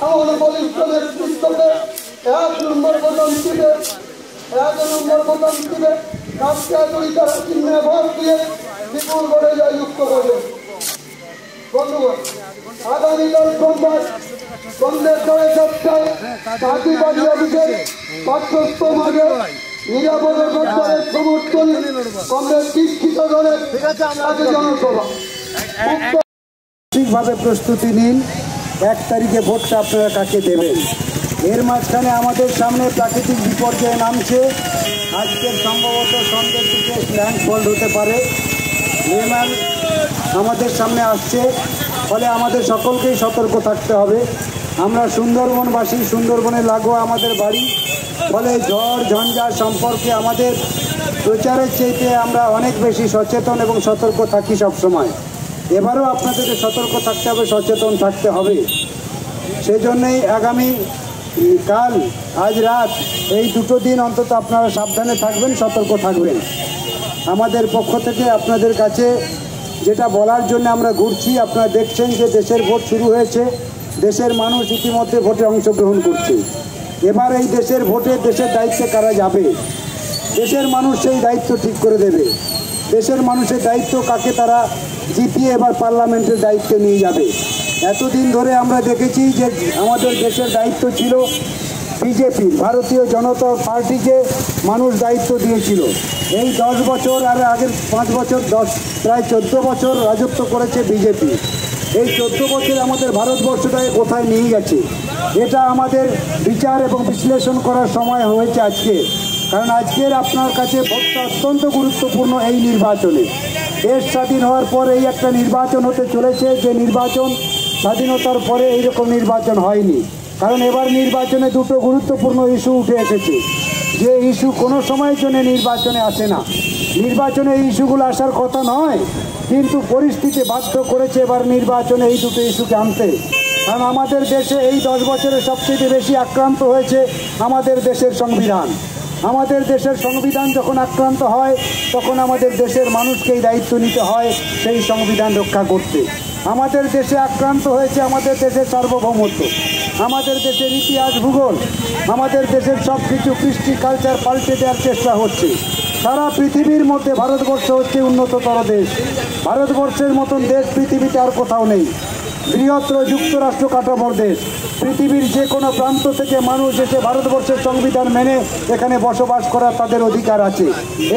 আমাদের বলিষ্ঠ নেতৃত্বকে 1 নম্বর বোতাম টিপে 1 নম্বর বোতাম টিপে কাজকাজুরি তারা চিহ্নে ভোট দিয়ে বিপুল ভোটে জয়যুক্ত করবে। বন্ধুগণ, আগামীকাল সোমবার সন্ধ্যে 7:30টায় কাজীবাড়ি অফিসের পাঠ্যস্থ মাঠে নিরাপদ সরকারের সমর্থনে কংগ্রেস শিক্ষিত দলের সাথে জনসভা। ঠিকভাবে প্রস্তুতি নিন, 1 তারিখে ভোটটা আপনারা কাকে দেবেন। এর মাঝখানে আমাদের সামনে প্রাকৃতিক বিপর্যয় নামছে। আজকের সম্ভবত সন্ধ্যের দিকে ল্যান্ডফল হতে পারে, লেমান আমাদের সামনে আসছে, ফলে আমাদের সকলকেই সতর্ক থাকতে হবে। আমরা সুন্দরবনবাসী, সুন্দরবনে লাগোয়া আমাদের বাড়ি, ফলে ঝড় ঝঞ্ঝা সম্পর্কে আমাদের প্রচারের চাইতে আমরা অনেক বেশি সচেতন এবং সতর্ক থাকি সবসময়। এবারও আপনাদেরকে সতর্ক থাকতে হবে, সচেতন থাকতে হবে। সেজন্যই আগামী কাল, আজ রাত, এই 2 দিন অন্তত আপনারা সাবধানে থাকবেন, সতর্ক থাকবেন। আমাদের পক্ষ থেকে আপনাদের কাছে যেটা বলার জন্য আমরা ঘুরছি, আপনারা দেখছেন যে দেশের ভোট শুরু হয়েছে, দেশের মানুষ ইতিমধ্যে ভোটে অংশগ্রহণ করছে। এবার এই দেশের ভোটে দেশের দায়িত্বে কারা যাবে, দেশের মানুষ সেই দায়িত্ব ঠিক করে দেবে। দেশের মানুষের দায়িত্ব কাকে তারা জিতিয়ে এবার পার্লামেন্টের দায়িত্বে নিয়ে যাবে। এতদিন ধরে আমরা দেখেছি যে আমাদের দেশের দায়িত্ব ছিল বিজেপি, ভারতীয় জনতা পার্টিকে মানুষ দায়িত্ব দিয়েছিল। এই 10 বছর আর আগের 5 বছর, প্রায় 14 বছর রাজত্ব করেছে বিজেপি। এই 14 বছর আমাদের ভারতবর্ষটাকে কোথায় নিয়ে গেছে, এটা আমাদের বিচার এবং বিশ্লেষণ করার সময় হয়েছে আজকে। কারণ আজকের আপনার কাছে ভোটটা অত্যন্ত গুরুত্বপূর্ণ। এই নির্বাচনে দেশ স্বাধীন হওয়ার পর এই একটা নির্বাচন হতে চলেছে, যে নির্বাচন স্বাধীনতার পরে এইরকম নির্বাচন হয়নি। কারণ এবার নির্বাচনে 2টো গুরুত্বপূর্ণ ইস্যু উঠে এসেছে, যে ইস্যু কোনো সময়ের জন্য নির্বাচনে আসে না। নির্বাচনে এই ইস্যুগুলো আসার কথা নয়, কিন্তু পরিস্থিতি বাধ্য করেছে এবার নির্বাচনে এই 2টো ইস্যুকে আনতে। কারণ আমাদের দেশে এই 10 বছরে সবচেয়ে বেশি আক্রান্ত হয়েছে আমাদের দেশের সংবিধান। আমাদের দেশের সংবিধান যখন আক্রান্ত হয়, তখন আমাদের দেশের মানুষকেই দায়িত্ব নিতে হয় সেই সংবিধান রক্ষা করতে। আমাদের দেশে আক্রান্ত হয়েছে আমাদের দেশের সার্বভৌমত্ব, আমাদের দেশের ইতিহাস, ভূগোল, আমাদের দেশের সব কিছু কৃষ্টি কালচার পাল্টে দেওয়ার চেষ্টা হচ্ছে। সারা পৃথিবীর মধ্যে ভারতবর্ষ হচ্ছে উন্নততর দেশ। ভারতবর্ষের মতন দেশ পৃথিবীতে আর কোথাও নেই। বৃহত্তর যুক্তরাষ্ট্র কাঠামোর দেশ। পৃথিবীর যে কোনো প্রান্ত থেকে মানুষ এসে ভারতবর্ষের সংবিধান মেনে এখানে বসবাস করার তাদের অধিকার আছে।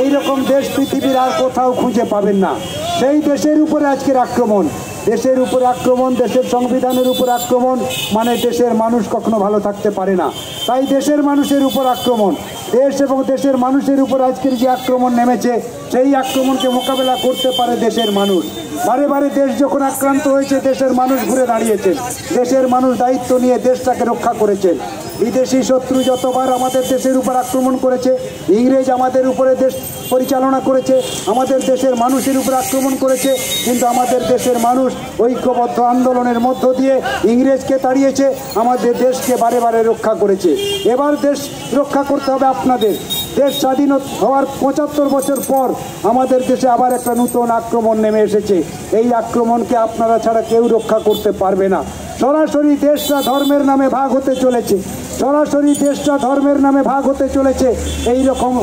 এই রকম দেশ পৃথিবীর আর কোথাও খুঁজে পাবেন না। সেই দেশের উপরে আজকের আক্রমণ, দেশের উপর আক্রমণ, দেশের সংবিধানের উপর আক্রমণ, মানে দেশের মানুষ কখনো ভালো থাকতে পারে না। তাই দেশের মানুষের উপর আক্রমণ, দেশ এবং দেশের মানুষের উপর আজকের যে আক্রমণ নেমেছে, সেই আক্রমণকে মোকাবেলা করতে পারে দেশের মানুষ। বারে বারে দেশ যখন আক্রান্ত হয়েছে, দেশের মানুষ ঘুরে দাঁড়িয়েছেন, দেশের মানুষ দায়িত্ব নিয়ে দেশটাকে রক্ষা করেছেন। বিদেশি শত্রু যতবার আমাদের দেশের উপর আক্রমণ করেছে, ইংরেজ আমাদের উপরে দেশ পরিচালনা করেছে, আমাদের দেশের মানুষের উপর আক্রমণ করেছে, কিন্তু আমাদের দেশের মানুষ ঐক্যবদ্ধ আন্দোলনের মধ্য দিয়ে ইংরেজকে তাড়িয়েছে, আমাদের দেশকে বারে বারে রক্ষা করেছে। এবার দেশ রক্ষা করতে হবে আপনাদের। দেশ স্বাধীন হওয়ার 75 বছর পর আমাদের দেশে আবার একটা নতুন আক্রমণ নেমে এসেছে। এই আক্রমণকে আপনারা ছাড়া কেউ রক্ষা করতে পারবে না। সরাসরি দেশটা ধর্মের নামে ভাগ হতে চলেছে, সরাসরি দেশটা ধর্মের নামে ভাগ হতে চলেছে। এই রকম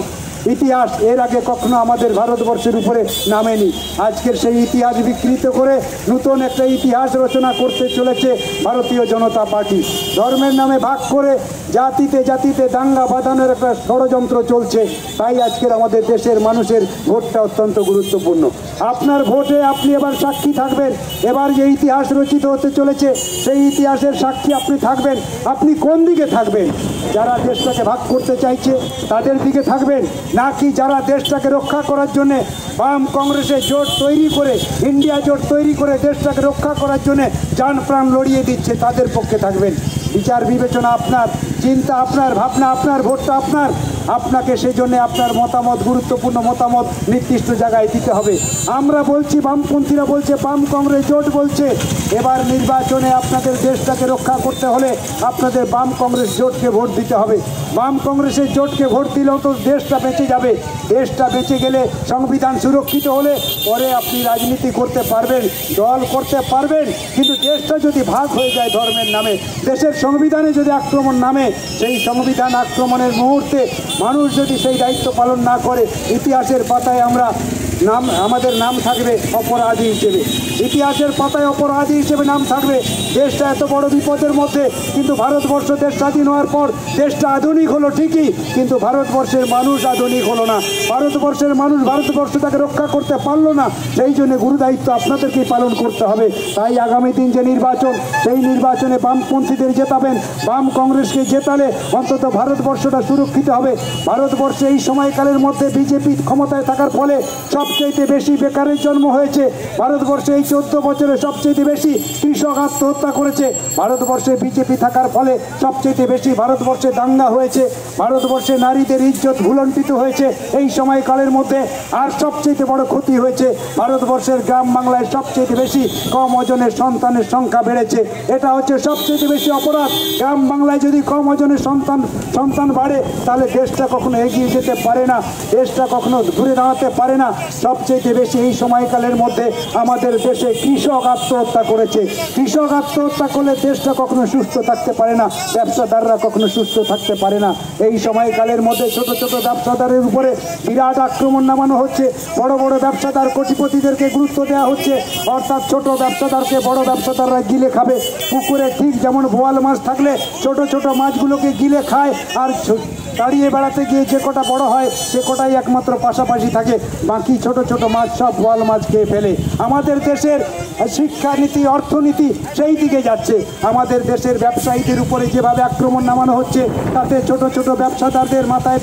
ইতিহাস এর আগে কখনো আমাদের ভারতবর্ষের উপরে নামেনি। আজকের সেই ইতিহাস বিকৃত করে নতুন একটা ইতিহাস রচনা করতে চলেছে ভারতীয় জনতা পার্টি। ধর্মের নামে ভাগ করে জাতিতে জাতিতে দাঙ্গা বাঁধানোর একটা ষড়যন্ত্র চলছে। তাই আজকের আমাদের দেশের মানুষের ভোটটা অত্যন্ত গুরুত্বপূর্ণ। আপনার ভোটে আপনি এবার সাক্ষী থাকবেন। এবার যে ইতিহাস রচিত হতে চলেছে, সেই ইতিহাসের সাক্ষী আপনি থাকবেন। আপনি কোন দিকে থাকবেন? যারা দেশটাকে ভাগ করতে চাইছে তাদের দিকে থাকবেন, নাকি যারা দেশটাকে রক্ষা করার জন্য বাম কংগ্রেসের জোট তৈরি করে, ইন্ডিয়া জোট তৈরি করে দেশটাকে রক্ষা করার জন্য জান প্রাণ লড়িয়ে দিচ্ছে, তাদের পক্ষে থাকবেন? বিচার বিবেচনা আপনার। চিন্তা আপনার, ভাবনা আপনার, ভোটটা আপনার। আপনাকে সেই জন্য আপনার মতামত, গুরুত্বপূর্ণ মতামত নির্দিষ্ট জায়গায় দিতে হবে। আমরা বলছি, বামপন্থীরা বলছে, বাম কংগ্রেস জোট বলছে, এবার নির্বাচনে আপনাদের দেশটাকে রক্ষা করতে হলে আপনাদের বাম কংগ্রেস জোটকে ভোট দিতে হবে। বাম কংগ্রেসের জোটকে ভোট দিলেও তো দেশটা বেঁচে যাবে। দেশটা বেঁচে গেলে, সংবিধান সুরক্ষিত হলে পরে আপনি রাজনীতি করতে পারবেন, দল করতে পারবেন। কিন্তু দেশটা যদি ভাগ হয়ে যায় ধর্মের নামে, দেশের সংবিধানে যদি আক্রমণ নামে, সেই সংবিধান আক্রমণের মুহূর্তে মানুষ যদি সেই দায়িত্ব পালন না করে, ইতিহাসের পাতায় আমাদের নাম থাকবে অপরাধী হিসেবে। ইতিহাসের পাতায় অপরাধী হিসেবে নাম থাকবে। দেশটা এত বড় বিপদের মধ্যে, কিন্তু ভারতবর্ষ দেশ স্বাধীন হওয়ার পর দেশটা আধুনিক হলো ঠিকই, কিন্তু ভারতবর্ষের মানুষ আধুনিক হলো না। ভারতবর্ষের মানুষ ভারতবর্ষটাকে রক্ষা করতে পারলো না। সেই জন্য গুরু দায়িত্ব আপনাদেরকেই পালন করতে হবে। তাই আগামী দিন যে নির্বাচন, সেই নির্বাচনে বামপন্থীদের জেতাবেন। বাম কংগ্রেসকে জেতালে অন্তত ভারতবর্ষটা সুরক্ষিত হবে। ভারতবর্ষে এই সময়কালের মধ্যে বিজেপি ক্ষমতায় থাকার ফলে সবচেয়ে বেশি বেকারের জন্ম হয়েছে। ভারতবর্ষে এই 14 বছরে সবচেয়ে বেশি কৃষক আত্মহত্যা করেছে। ভারতবর্ষে বিজেপি থাকার ফলে সবচেয়ে বেশি ভারতবর্ষে দাঙ্গা হয়েছে। ভারতবর্ষে নারীদের ইজ্জত ভুলণ্ঠিত হয়েছে এই সময়কালের মধ্যে। আর সবচেয়ে বড় ক্ষতি হয়েছে, ভারতবর্ষের গ্রাম বাংলায় সবচেয়ে বেশি কম ওজনের সন্তানের সংখ্যা বেড়েছে। এটা হচ্ছে সবচেয়ে বেশি অপরাধ। গ্রাম বাংলায় যদি কম ওজনের সন্তান বাড়ে, তাহলে দেশটা কখনো এগিয়ে যেতে পারে না, দেশটা কখনো ঘুরে দাঁড়াতে পারে না। সবচেয়ে বেশি এই সময়কালের মধ্যে আমাদের দেশে কৃষক আত্মহত্যা করেছে। কৃষক আত্মহত্যা করলে দেশটা কখনো সুস্থ থাকতে পারে না, ব্যবসাদাররা কখনো সুস্থ থাকতে পারে না। এই সময়কালের মধ্যে ছোট ছোট ব্যবসাদারের উপরে বিরাট আক্রমণ নামানো হচ্ছে। বড় বড় ব্যবসাদার, কোটিপতিদেরকে গুরুত্ব দেওয়া হচ্ছে, অর্থাৎ ছোট ব্যবসাদারকে বড় ব্যবসাদাররা গিলে খাবে। পুকুরে ঠিক যেমন বোয়াল মাছ থাকলে ছোট ছোট মাছগুলোকে গিলে খায়, আর দাঁড়িয়ে বেড়াতে গিয়ে যে কটা বড় হয় সে কটাই একমাত্র পাশাপাশি থাকে, বাকি ছোট ছোট মাছ সব বোয়াল মাছ খেয়ে ফেলে। আমাদের দেশের শিক্ষানীতি, অর্থনীতি সেই দিকে যাচ্ছে। আমাদের দেশের ব্যবসায়ীদের উপরে যেভাবে আক্রমণ নামানো হচ্ছে, তাতে ছোট ছোট ব্যবসাদারদের মাথায়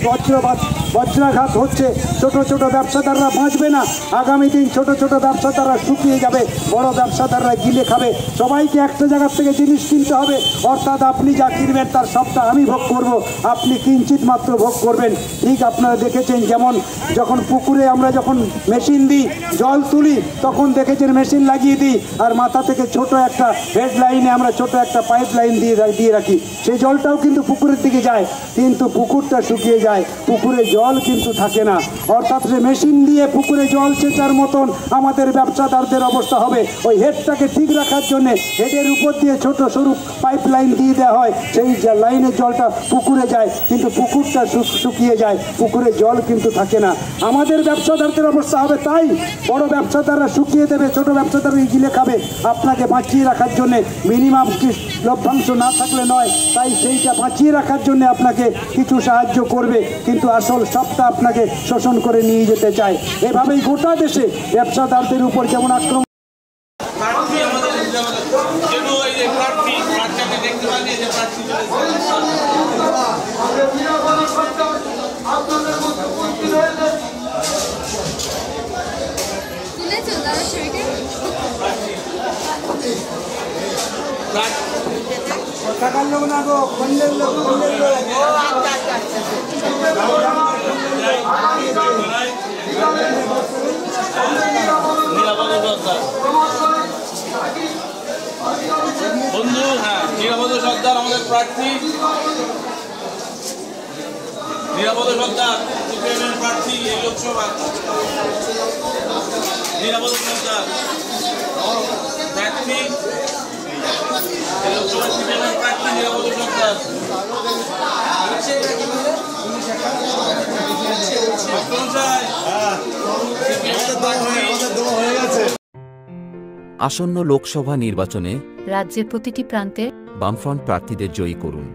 বজ্রাঘাত হচ্ছে। ছোট ছোট ব্যবসাদাররা বাঁচবে না। আগামী দিন ছোট ছোট ব্যবসাদাররা শুকিয়ে যাবে, বড় ব্যবসাদাররা গিলে খাবে। সবাইকে একটা জায়গার থেকে জিনিস কিনতে হবে, অর্থাৎ আপনি যা কিনবেন তার সবটা আমি ভোগ করব, আপনি কিঞ্চিত মাত্র ভোগ করবেন। ঠিক আপনারা দেখেছেন, যেমন যখন পুকুরে আমরা যখন মেশিন দিই, জল তুলি, তখন দেখেছেন মেশিন লাগিয়ে দিই, আর মাথা থেকে ছোট একটা হেড লাইনে আমরা ছোট একটা পাইপ লাইন দিয়ে রাখি। সেই জলটাও কিন্তু পুকুরের দিকে যায়, কিন্তু পুকুরটা শুকিয়ে যায়, পুকুরে জল কিন্তু থাকে না। অর্থাৎ সে মেশিন দিয়ে পুকুরে জল সেচার মতন আমাদের ব্যবসাদারদের অবস্থা হবে। ওই হেডটাকে ঠিক রাখার জন্য হেডের উপর দিয়ে ছোট সরু পাইপ লাইন দিয়ে দেওয়া হয়, সেই লাইনের জলটা পুকুরে যায়, কিন্তু পুকুরটা শুকিয়ে যায়, পুকুরে জল কিন্তু থাকে না। আমাদের ব্যবসাদারদের অবস্থা হবে তাই। বড় ব্যবসাদাররা শুকিয়ে দেবে, ছোট ব্যবসাদাররা গিলে খাবে। আপনাকে বাঁচিয়ে রাখার জন্যে মিনিমাম লভ্যাংশ না থাকলে নয়, তাই সেইটা বাঁচিয়ে রাখার জন্য আপনাকে কিছু সাহায্য করবে, কিন্তু আসল সবটা আপনাকে শোষণ করে নিয়ে যেতে চায়। এভাবেই গোটা দেশে ব্যবসাদারদের উপর যেমন আক্রমণ। টাকার লোক না গো, খন্ডের লোক, খন্ডের লোক। বন্ধু, হ্যাঁ, নিরাপদ সর্দার আমাদের প্রার্থী, নিরাপদ সর্দার সিপিএমের প্রার্থী এই লোকসভা, নিরাপদ সর্দার প্রার্থী এই লোকসভা, সিপিএমের প্রার্থী নিরাপদ সর্দার। আসন্ন লোকসভা নির্বাচনে রাজ্যের প্রতিটি প্রান্তে বামফ্রন্ট প্রার্থীদের জয়ী করুন।